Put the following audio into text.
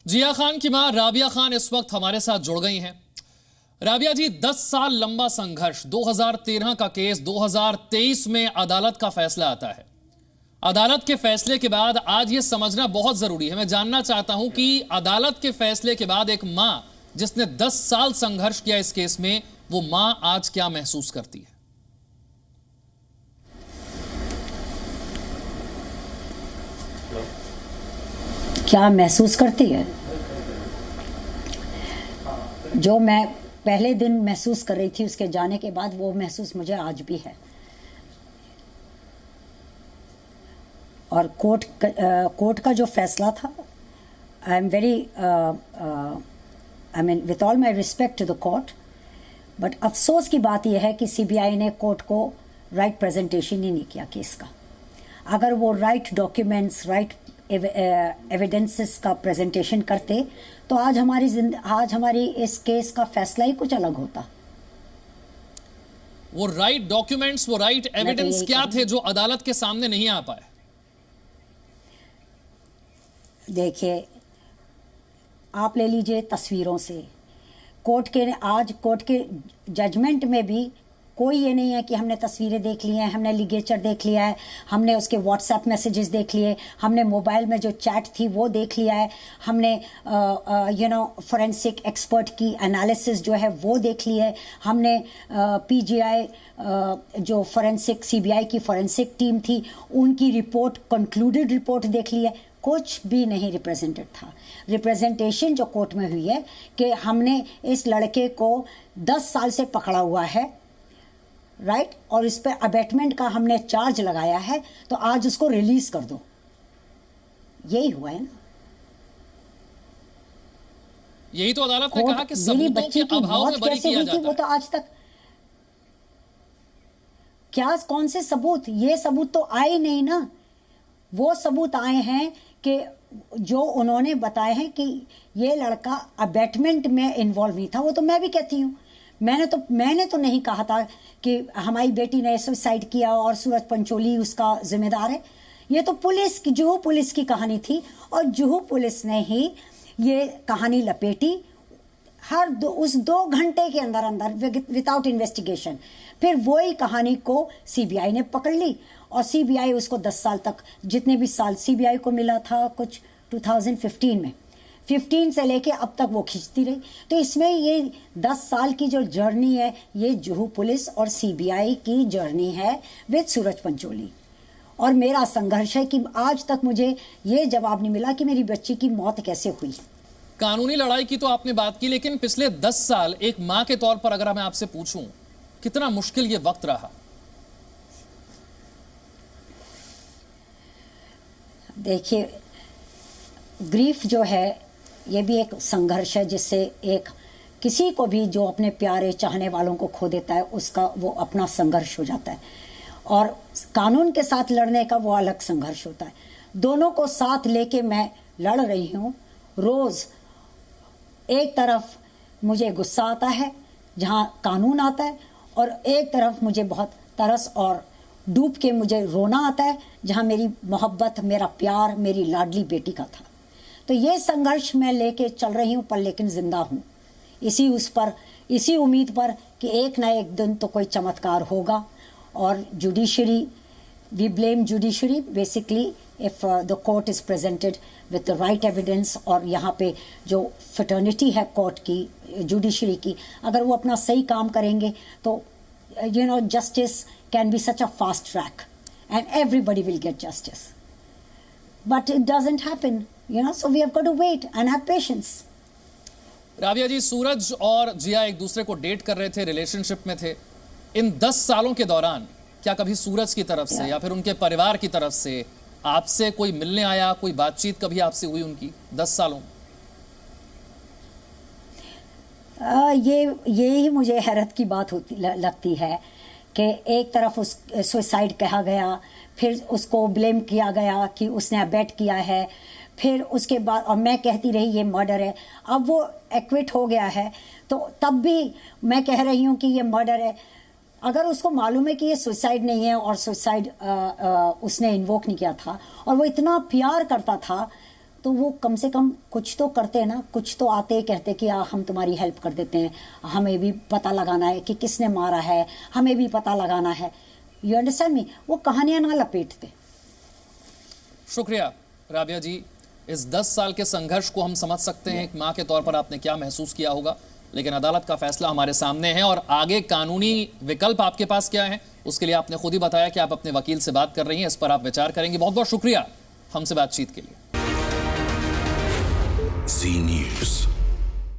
जिया खान की मां राबिया खान इस वक्त हमारे साथ जुड़ गई हैं। राबिया जी, 10 साल लंबा संघर्ष, 2013 का केस, 2023 में अदालत का फैसला आता है। अदालत के फैसले के बाद आज ये समझना बहुत जरूरी है, मैं जानना चाहता हूं कि अदालत के फैसले के बाद एक मां जिसने 10 साल संघर्ष किया इस केस में, वो मां आज क्या महसूस करती है? क्या महसूस करती है? जो मैं पहले दिन महसूस कर रही थी उसके जाने के बाद, वो महसूस मुझे आज भी है। और कोर्ट का जो फैसला था, I am very I mean with all my respect to the court, but अफसोस की बात यह है कि सीबीआई ने कोर्ट को राइट प्रेजेंटेशन ही नहीं किया केस का। अगर वो राइट डॉक्यूमेंट्स, राइट एविडेंसेस का प्रेजेंटेशन करते तो आज हमारी इस केस का फैसला ही कुछ अलग होता। वो राइट डॉक्यूमेंट्स, वो राइट एविडेंस क्या थे जो अदालत के सामने नहीं आ पाए? देखिए, आप ले लीजिए तस्वीरों से, कोर्ट के जजमेंट में भी कोई ये नहीं है कि हमने तस्वीरें देख ली हैं, हमने लिगेचर देख लिया है, हमने उसके व्हाट्सएप मैसेजेस देख लिए, हमने मोबाइल में जो चैट थी वो देख लिया है, हमने फोरेंसिक एक्सपर्ट की एनालिसिस जो है वो देख ली है, हमने पीजीआई जो फोरेंसिक सीबीआई की फोरेंसिक टीम थी उनकी रिपोर्ट, कंक्लूडेड रिपोर्ट देख ली है। कुछ भी नहीं रिप्रेजेंटेड था। रिप्रेजेंटेशन जो कोर्ट में हुई है कि हमने इस लड़के को 10 साल से पकड़ा हुआ है, राइट, और इस पर अबेटमेंट का हमने चार्ज लगाया है, तो आज उसको रिलीज कर दो। यही हुआ है ना। यही तो अदालत ने कहा कि सबूतों के अभाव में बरी किया जाता है। वो तो आज तक क्या, कौन से सबूत? ये सबूत तो आए नहीं ना। वो सबूत आए हैं कि जो उन्होंने बताए हैं कि ये लड़का अबेटमेंट में इन्वॉल्व नहीं था। वो तो मैं भी कहती हूँ, मैंने तो नहीं कहा था कि हमारी बेटी ने सुसाइड किया और सूरज पंचोली उसका जिम्मेदार है। ये तो जुहू पुलिस की कहानी थी, और जुहू पुलिस ने ही ये कहानी लपेटी उस 2 घंटे के अंदर विदाउट इन्वेस्टिगेशन। फिर वही कहानी को सीबीआई ने पकड़ ली, और सीबीआई उसको 10 साल तक, जितने भी साल सीबीआई को मिला था कुछ 2015 में, 15 से लेके अब तक वो खींचती रही। तो इसमें ये 10 साल की जो जर्नी है, ये जुहू पुलिस और सीबीआई की जर्नी है विद सूरज पंचोली। और मेरा संघर्ष है कि आज तक मुझे ये जवाब नहीं मिला कि मेरी बच्ची की मौत कैसे हुई। कानूनी लड़ाई की तो आपने बात की, लेकिन पिछले 10 साल एक मां के तौर पर अगर मैं आपसे पूछूं, कितना मुश्किल ये वक्त रहा? देखिए, ग्रीफ जो है ये भी एक संघर्ष है, जिससे एक किसी को भी जो अपने प्यारे चाहने वालों को खो देता है, उसका वो अपना संघर्ष हो जाता है। और कानून के साथ लड़ने का वो अलग संघर्ष होता है। दोनों को साथ लेके मैं लड़ रही हूँ रोज। एक तरफ मुझे गुस्सा आता है जहाँ कानून आता है, और एक तरफ मुझे बहुत तरस और डूब के मुझे रोना आता है जहाँ मेरी मोहब्बत, मेरा प्यार, मेरी लाडली बेटी का था। तो ये संघर्ष मैं लेके चल रही हूँ, पर लेकिन जिंदा हूँ इसी उम्मीद पर कि एक ना एक दिन तो कोई चमत्कार होगा। और judiciary, we blame judiciary basically if the court is presented with the right evidence, और यहाँ पे जो फ्रेटर्निटी है कोर्ट की, जुडिशरी की, अगर वो अपना सही काम करेंगे तो justice can be such a fast track and everybody will get justice. But it doesn't happen, so we have got to wait and have patience. Rabia जी, सूरज और जिया एक दूसरे को डेट कर रहे थे, रिलेशनशिप में थे। इन 10 सालों के दौरान क्या कभी सूरज की तरफ से या फिर उनके परिवार की तरफ से आपसे कोई मिलने आया, कोई बातचीत कभी आपसे हुई उनकी 10 सालों? ये ही मुझे हैरत की बात लगती है कि एक तरफ उस सुसाइड कहा गया, फिर उसको ब्लेम किया गया कि उसने अबेट किया है, फिर उसके बाद और मैं कहती रही ये मर्डर है। अब वो एक्विट हो गया है, तो तब भी मैं कह रही हूँ कि ये मर्डर है। अगर उसको मालूम है कि ये सुसाइड नहीं है और सुसाइड उसने इन्वोक नहीं किया था, और वो इतना प्यार करता था तो वो कम से कम कुछ तो करते हैं ना, कुछ तो आते ही कहते कि हम तुम्हारी हेल्प कर देते हैं, हमें भी पता लगाना है कि किसने मारा है, हमें भी पता लगाना है। You understand me? वो कहानियां ना लपेटते। शुक्रिया राबिया जी। इस 10 साल के संघर्ष को हम समझ सकते हैं, एक मां के तौर पर आपने क्या महसूस किया होगा, लेकिन अदालत का फैसला हमारे सामने है और आगे कानूनी विकल्प आपके पास क्या है उसके लिए आपने खुद ही बताया कि आप अपने वकील से बात कर रही हैं, इस पर आप विचार करेंगे। बहुत बहुत शुक्रिया हमसे बातचीत के लिए। जी न्यूज़।